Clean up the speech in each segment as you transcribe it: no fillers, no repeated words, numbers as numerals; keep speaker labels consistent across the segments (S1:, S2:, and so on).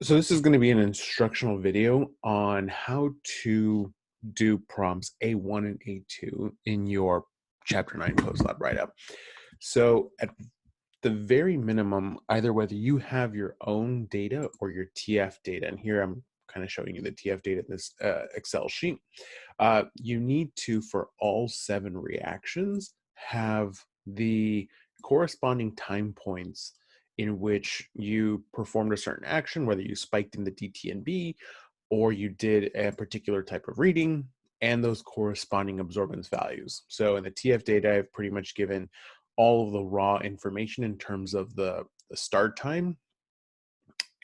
S1: So this is going to be an instructional video on how to do prompts A1 and A2 in your Chapter 9 Post Lab write-up. So at the very minimum, either whether you have your own data or your TF data, and here I'm kind of showing you the TF data in this Excel sheet, you need to, for all 7 reactions, have the corresponding time points in which you performed a certain action, whether you spiked in the DTNB or you did a particular type of reading, and those corresponding absorbance values. So in the TF data, I've pretty much given all of the raw information in terms of the start time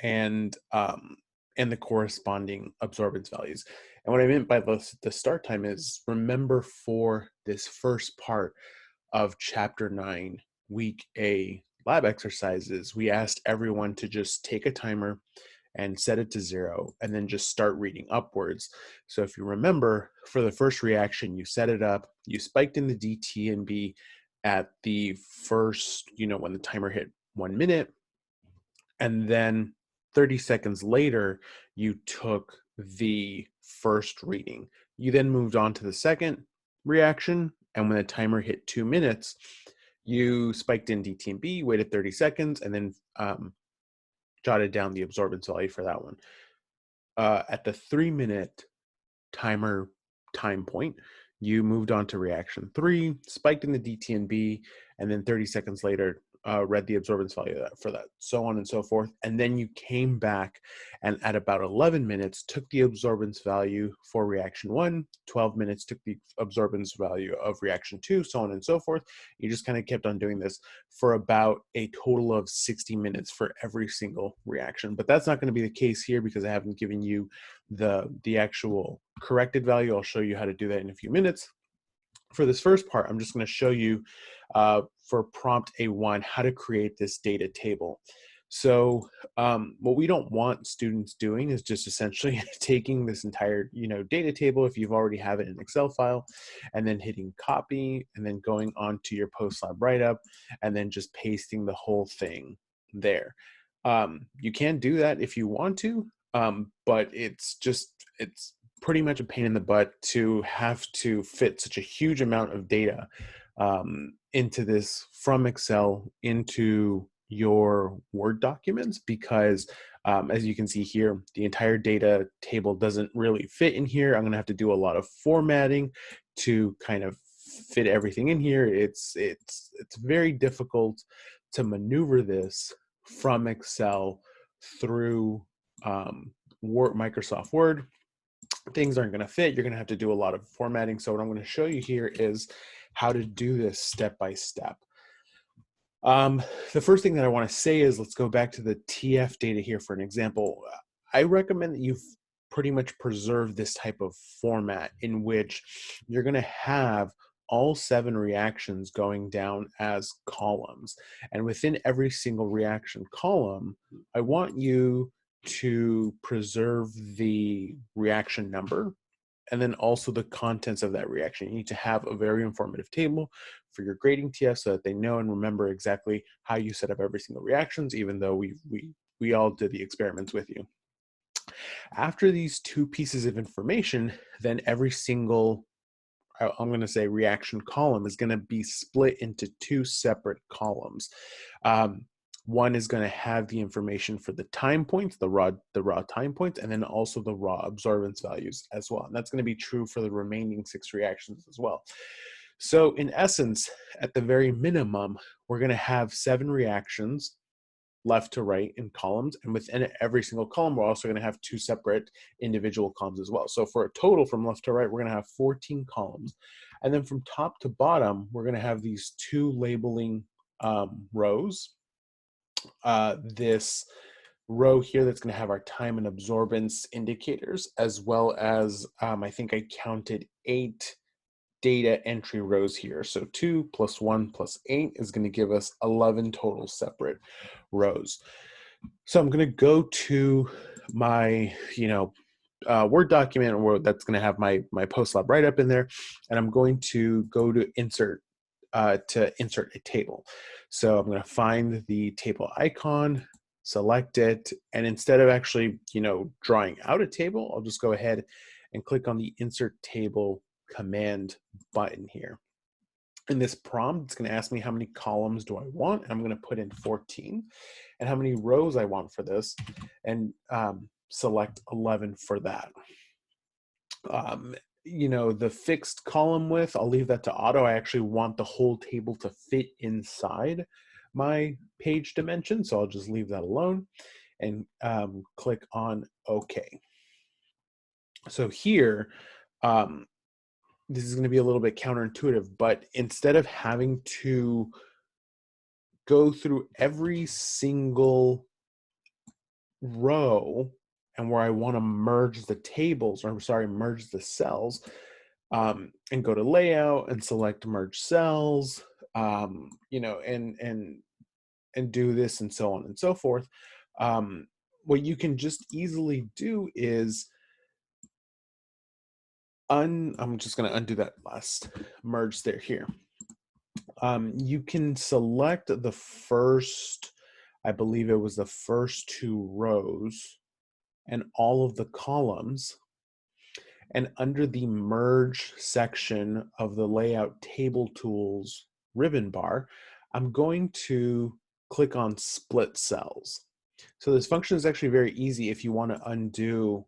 S1: and the corresponding absorbance values. And what I meant by the start time is, remember, for this first part of Chapter 9, Week A lab exercises, we asked everyone to just take a timer and set it to 0, and then just start reading upwards. So if you remember, for the first reaction, you set it up, you spiked in the DTNB at the first, when the timer hit 1 minute, and then 30 seconds later, you took the first reading. You then moved on to the second reaction, and when the timer hit 2 minutes, you spiked in DTNB, waited 30 seconds, and then jotted down the absorbance value for that one. At the 3-minute timer time point, you moved on to reaction 3, spiked in the DTNB, and then 30 seconds later, read the absorbance value for that, so on and so forth. And then you came back and at about 11 minutes took the absorbance value for reaction 1, 12 minutes took the absorbance value of reaction 2, so on and so forth. You just kind of kept on doing this for about a total of 60 minutes for every single reaction. But that's not going to be the case here because I haven't given you the actual corrected value. I'll show you how to do that in a few minutes. For this first part, I'm just going to show you for prompt A1 how to create this data table. So what we don't want students doing is just essentially taking this entire data table, if you've already have it in an Excel file, and then hitting copy, and then going on to your post-lab write-up, and then just pasting the whole thing there. You can do that if you want to, but it's pretty much a pain in the butt to have to fit such a huge amount of data into this from Excel into your Word documents, because as you can see here, the entire data table doesn't really fit in here. I'm going to have to do a lot of formatting to kind of fit everything in here. It's very difficult to maneuver this from Excel through Microsoft Word. Things aren't going to fit. You're going to have to do a lot of formatting. So what I'm going to show you here is how to do this step by step. The first thing that I want to say is, let's go back to the TF data here for an example. I recommend that you pretty much preserve this type of format in which you're going to have all 7 reactions going down as columns. And within every single reaction column, I want you to preserve the reaction number and then also the contents of that reaction. You need to have a very informative table for your grading TF so that they know and remember exactly how you set up every single reactions, even though we all did the experiments with you. After these 2 pieces of information, then every single, I'm going to say, reaction column is going to be split into 2 separate columns. One is going to have the information for the time points, the raw time points, and then also the raw absorbance values as well. And that's going to be true for the remaining 6 reactions as well. So in essence, at the very minimum, we're going to have 7 reactions left to right in columns, and within every single column, we're also going to have 2 separate individual columns as well. So for a total from left to right, we're going to have 14 columns. And then from top to bottom, we're going to have these 2 labeling rows. This row here that's going to have our time and absorbance indicators, as well as I think I counted 8 data entry rows here. So 2 plus 1 plus 8 is going to give us 11 total separate rows. So I'm going to go to my Word document, where that's going to have my post lab write up in there, and I'm going to go to insert a table. So I'm going to find the table icon, select it, and instead of actually, drawing out a table, I'll just go ahead and click on the Insert Table command button here. In this prompt, it's going to ask me how many columns do I want, and I'm going to put in 14, and how many rows I want for this, and select 11 for that. The fixed column width, I'll leave that to auto. I actually want the whole table to fit inside my page dimension, so I'll just leave that alone and click on OK. So here, this is going to be a little bit counterintuitive, but instead of having to go through every single row and where I want to merge the tables, or merge the cells, and go to layout and select merge cells, and do this and so on and so forth. What you can just easily do is I'm just going to undo that last merge there here. You can select the first, I believe it was the first 2 rows and all of the columns. And under the merge section of the layout table tools ribbon bar, I'm going to click on split cells. So this function is actually very easy if you want to undo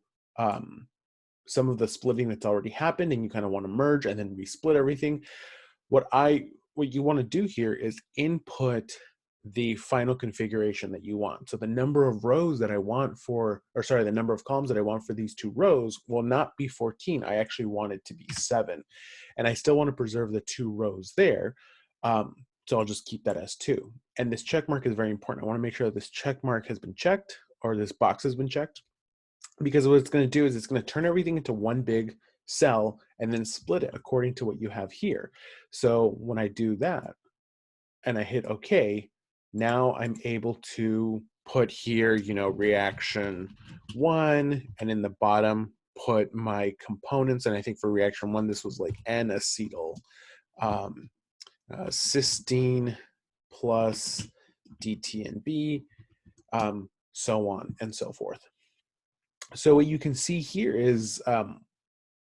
S1: some of the splitting that's already happened and you kind of want to merge and then resplit everything. What you want to do here is input the final configuration that you want. So the number of rows that I want the number of columns that I want for these 2 rows will not be 14. I actually want it to be 7. And I still want to preserve the 2 rows there. So I'll just keep that as 2. And this check mark is very important. I want to make sure that this check mark has been checked, or this box has been checked, because what it's going to do is it's going to turn everything into one big cell and then split it according to what you have here. So when I do that and I hit OK, now I'm able to put here, reaction 1, and in the bottom put my components. And I think for reaction 1, this was like N-acetyl cysteine plus DTNB, so on and so forth. So what you can see here is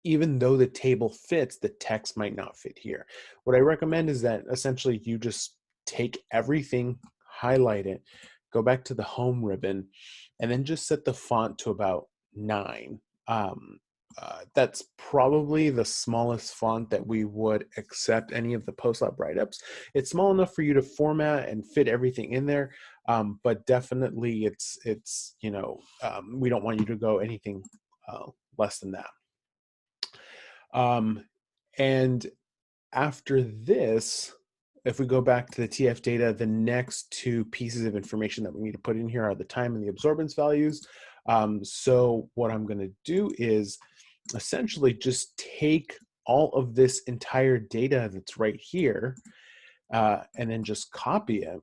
S1: even though the table fits, the text might not fit here. What I recommend is that essentially you just take everything, highlight it, go back to the home ribbon, and then just set the font to about 9. That's probably the smallest font that we would accept any of the post-lab write-ups. It's small enough for you to format and fit everything in there, but definitely we don't want you to go anything less than that. And after this, if we go back to the TF data, the next 2 pieces of information that we need to put in here are the time and the absorbance values. So what I'm going to do is essentially just take all of this entire data that's right here and then just copy it.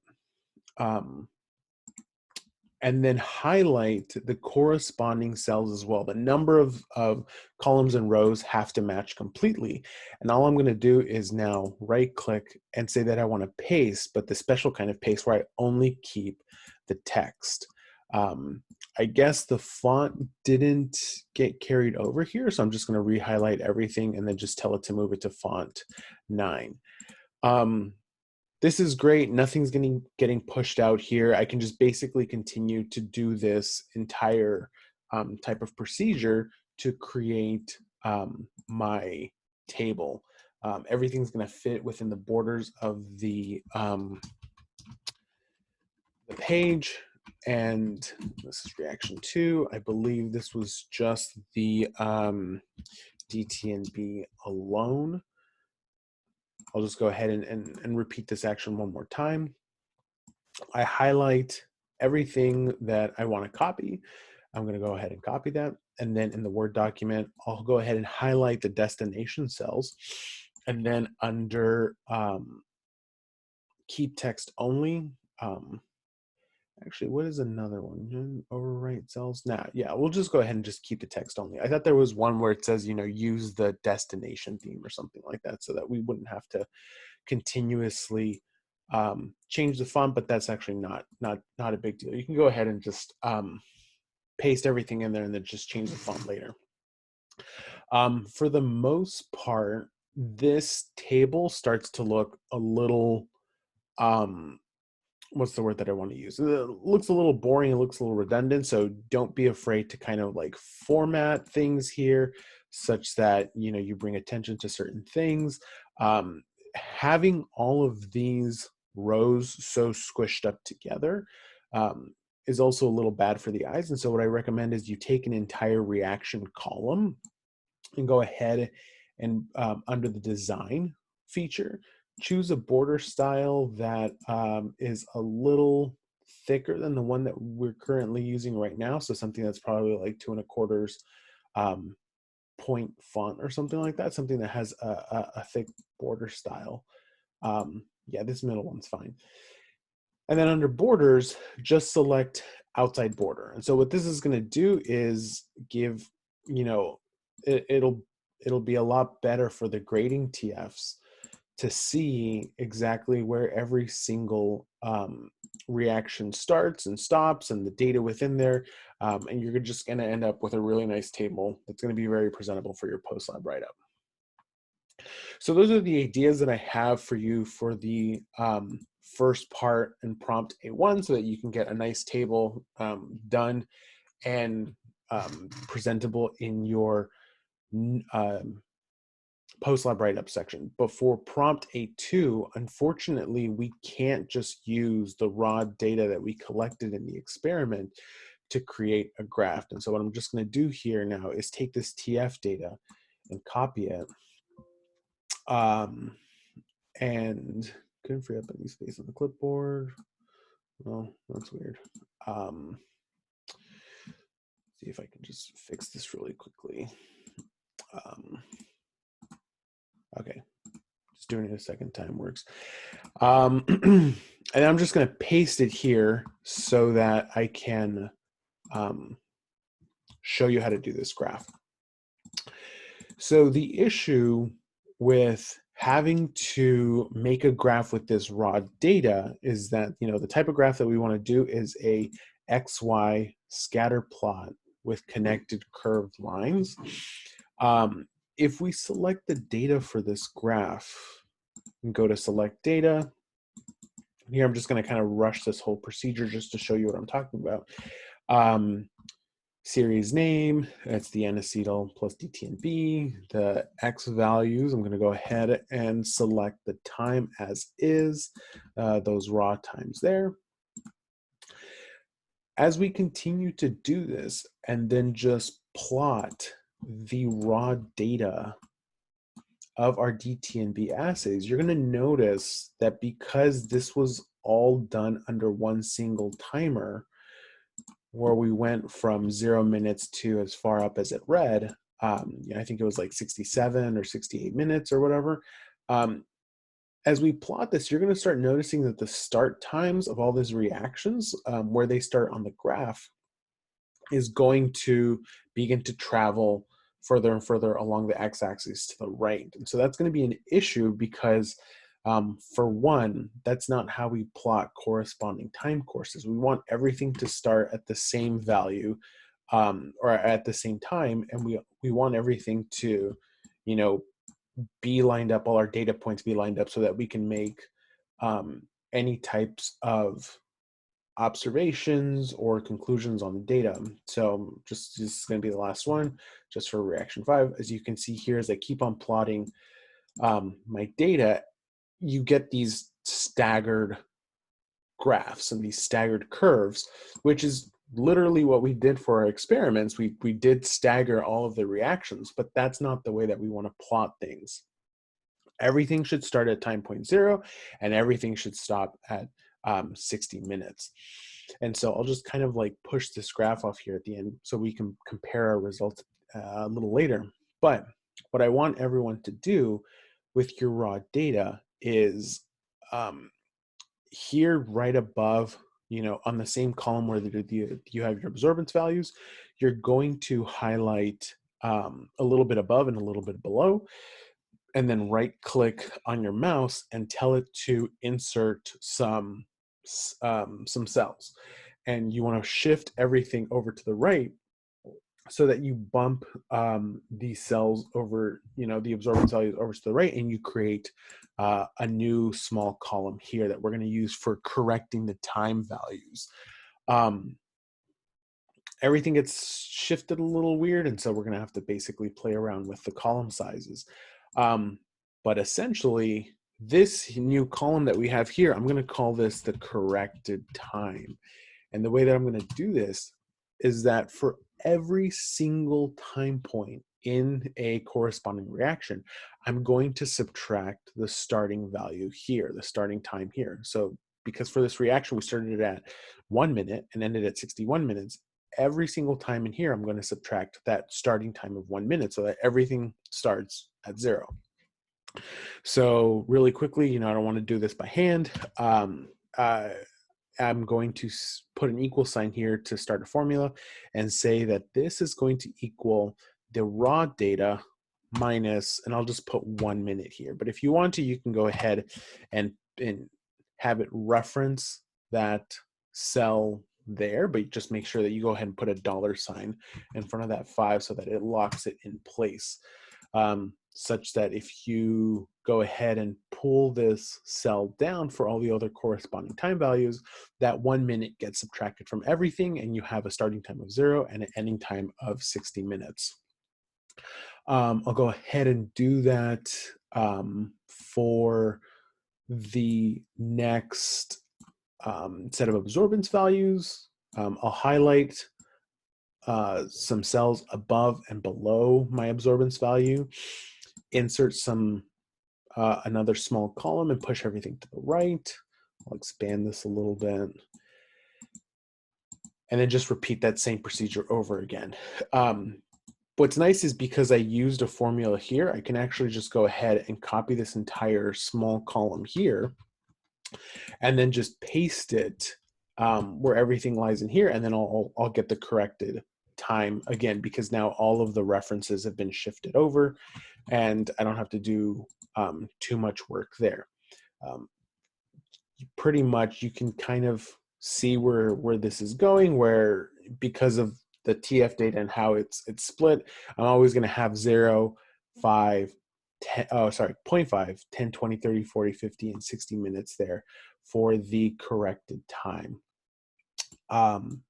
S1: And then highlight the corresponding cells as well. The number of columns and rows have to match completely. And all I'm going to do is now right click and say that I want to paste, but the special kind of paste where I only keep the text. I guess the font didn't get carried over here, so I'm just going to re-highlight everything and then just tell it to move it to font 9. This is great. Nothing's getting pushed out here. I can just basically continue to do this entire type of procedure to create my table. Everything's going to fit within the borders of the page. And this is reaction 2. I believe this was just the DTNB alone. I'll just go ahead and repeat this action one more time. I highlight everything that I want to copy. I'm going to go ahead and copy that. And then in the Word document, I'll go ahead and highlight the destination cells. And then under keep text only, actually, what is another one? Overwrite cells? Nah, yeah, we'll just go ahead and just keep the text only. I thought there was one where it says, use the destination theme or something like that, so that we wouldn't have to continuously change the font, but that's actually not a big deal. You can go ahead and just paste everything in there and then just change the font later. For the most part, this table starts to look a little, what's the word that I want to use? It looks a little boring, it looks a little redundant, so don't be afraid to kind of like format things here such that, you know, you bring attention to certain things. Having all of these rows so squished up together is also a little bad for the eyes. And so what I recommend is you take an entire reaction column and go ahead and under the design feature, choose a border style that is a little thicker than the one that we're currently using right now. So something that's probably like 2 1/4 point font or something like that, something that has a thick border style. Yeah, this middle one's fine. And then under borders, just select outside border. And so what this is going to do is give, you know, it'll be a lot better for the grading TFs to see exactly where every single reaction starts and stops and the data within there. And you're just going to end up with a really nice table that's going to be very presentable for your post lab write-up. So those are the ideas that I have for you for the first part in prompt A1 so that you can get a nice table done and presentable in your post lab write-up section. But for prompt A2, unfortunately, we can't just use the raw data that we collected in the experiment to create a graph. And so what I'm just going to do here now is take this TF data and copy it. And couldn't free up any space on the clipboard. Well, that's weird. See if I can just fix this really quickly. Okay, just doing it a second time works. And I'm just going to paste it here so that I can show you how to do this graph. So the issue with having to make a graph with this raw data is that, you know, the type of graph that we want to do is a XY scatter plot with connected curved lines. If we select the data for this graph and go to select data, here I'm just going to kind of rush this whole procedure just to show you what I'm talking about. Series name, that's the N-acetyl plus DTNB. The X values, I'm going to go ahead and select the time as is, those raw times there. As we continue to do this and then just plot the raw data of our DTNB assays, you're going to notice that because this was all done under one single timer, where we went from 0 minutes to as far up as it read, I think it was like 67 or 68 minutes or whatever. As we plot this, you're going to start noticing that the start times of all these reactions, where they start on the graph, is going to begin to travel further and further along the x-axis to the right. And so that's going to be an issue because for one, that's not how we plot corresponding time courses. We want everything to start at the same value or at the same time, and we want everything to, you know, be lined up, all our data points be lined up so that we can make any types of observations or conclusions on the data. So this is going to be the last one, just for reaction 5. As you can see here, as I keep on plotting my data, you get these staggered graphs and these staggered curves, which is literally what we did for our experiments. We did stagger all of the reactions, but that's not the way that we want to plot things. Everything should start at time point 0 and everything should stop at 60 minutes. And so I'll just kind of like push this graph off here at the end so we can compare our results a little later. But what I want everyone to do with your raw data is here right above, you know, on the same column where you have your absorbance values, you're going to highlight a little bit above and a little bit below. and then right click on your mouse and tell it to insert some cells. And you want to shift everything over to the right so that you bump these cells over, the absorbance values over to the right, and you create a new small column here that we're going to use for correcting the time values. Everything gets shifted a little weird, and so we're going to have to basically play around with the column sizes. But essentially, this new column that we have here, I'm going to call this the corrected time. And the way that I'm going to do this is that for every single time point in a corresponding reaction, I'm going to subtract the starting value here, the starting time here. So because for this reaction, we started it at 1 minute and ended at 61 minutes, every single time in here, I'm going to subtract that starting time of 1 minute so that everything starts at 0. So really quickly, I don't want to do this by hand. I'm going to put an equal sign here to start a formula and say that this is going to equal the raw data minus, and I'll just put 1 minute here. But if you want to, you can go ahead and have it reference that cell there, but just make sure that you go ahead and put a $sign in front of that 5 so that it locks it in place. Such that if you go ahead and pull this cell down for all the other corresponding time values, that 1 minute gets subtracted from everything, and you have a starting time of 0 and an ending time of 60 minutes. I'll go ahead and do that for the next set of absorbance values. I'll highlight some cells above and below my absorbance value, insert another small column and push everything to the right. I'll expand this a little bit. And then just repeat that same procedure over again. What's nice is because I used a formula here, I can actually just go ahead and copy this entire small column here and then just paste it where everything lies in here, and then I'll get the corrected time again, because now all of the references have been shifted over and I don't have to do too much work there. Pretty much you can kind of see where this is going, where because of the TF data and how it's split, I'm always going to have 0, 5, 10, 0.5, 10, 20, 30, 40, 50, and 60 minutes there for the corrected time.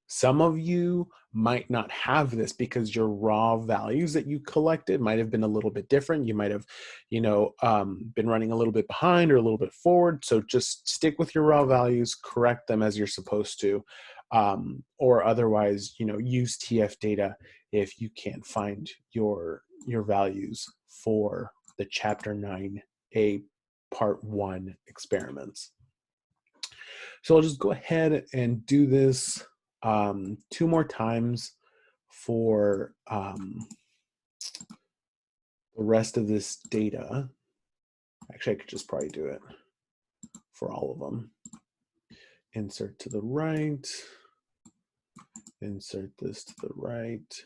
S1: Some of you might not have this because your raw values that you collected might have been a little bit different. You might have, been running a little bit behind or a little bit forward. So just stick with your raw values, correct them as you're supposed to, or otherwise, use TF data if you can't find your values for the Chapter 9A Part 1 experiments. So I'll just go ahead and do this 2 more times for the rest of this data. Actually, I could just probably do it for all of them. Insert to the right, insert this to the right,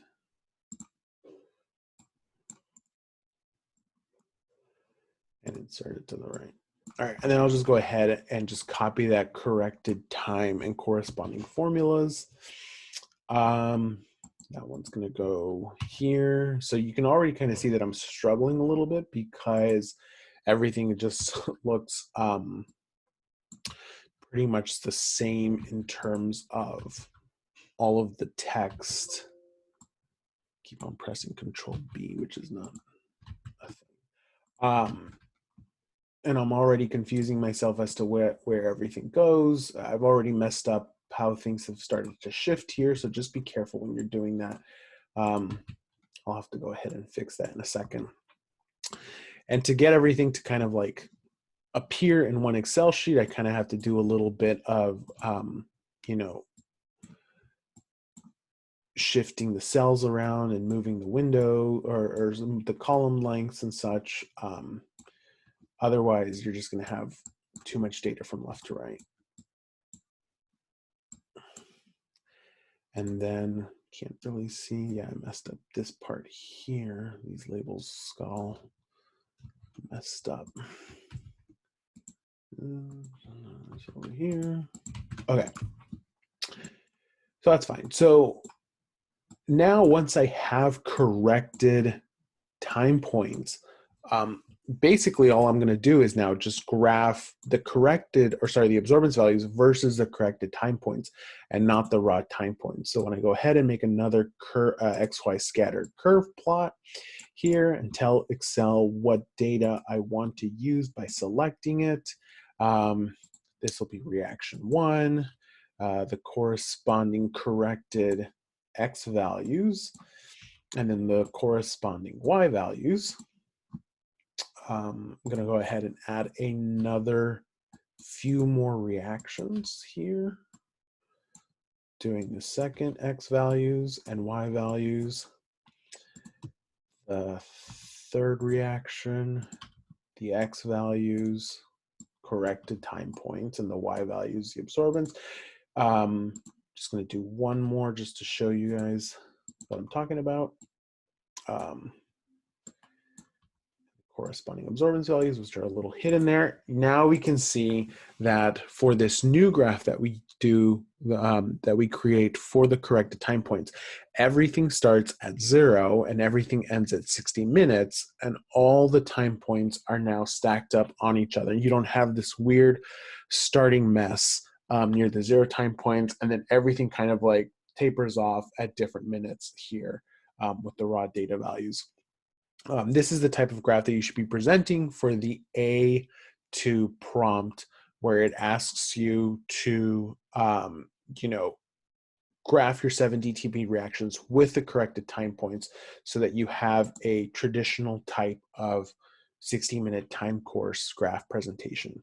S1: and insert it to the right. All right, and then I'll just go ahead and just copy that corrected time and corresponding formulas. That one's going to go here. So you can already kind of see that I'm struggling a little bit because everything just looks pretty much the same in terms of all of the text. Keep on pressing Control B, which is not a thing. And I'm already confusing myself as to where everything goes. I've already messed up how things have started to shift here, so just be careful when you're doing that. I'll have to go ahead and fix that in a second. And to get everything to kind of like appear in one Excel sheet, I kind of have to do a little bit of, shifting the cells around and moving the window or the column lengths and such. Otherwise, you're just going to have too much data from left to right. And then can't really see. Yeah, I messed up this part here. These labels got all messed up. It's over here. Okay. So that's fine. So now once I have corrected time points, basically all I'm going to do is now just graph the the absorbance values versus the corrected time points and not the raw time points. So when I go ahead and make another XY scattered curve plot here and tell Excel what data I want to use by selecting it, this will be reaction 1, the corresponding corrected X values, and then the corresponding Y values. I'm going to go ahead and add another few more reactions here, doing the second X values and Y values, the third reaction, the X values, corrected time points, and the Y values, the absorbance. Just going to do one more just to show you guys what I'm talking about. Corresponding absorbance values, which are a little hidden there. Now we can see that for this new graph that we do, that we create for the corrected time points, everything starts at 0 and everything ends at 60 minutes, and all the time points are now stacked up on each other. You don't have this weird starting mess near the 0 time points, and then everything kind of like tapers off at different minutes here with the raw data values. This is the type of graph that you should be presenting for the A2 prompt, where it asks you to, graph your 7 DTNB reactions with the corrected time points so that you have a traditional type of 60-minute time course graph presentation.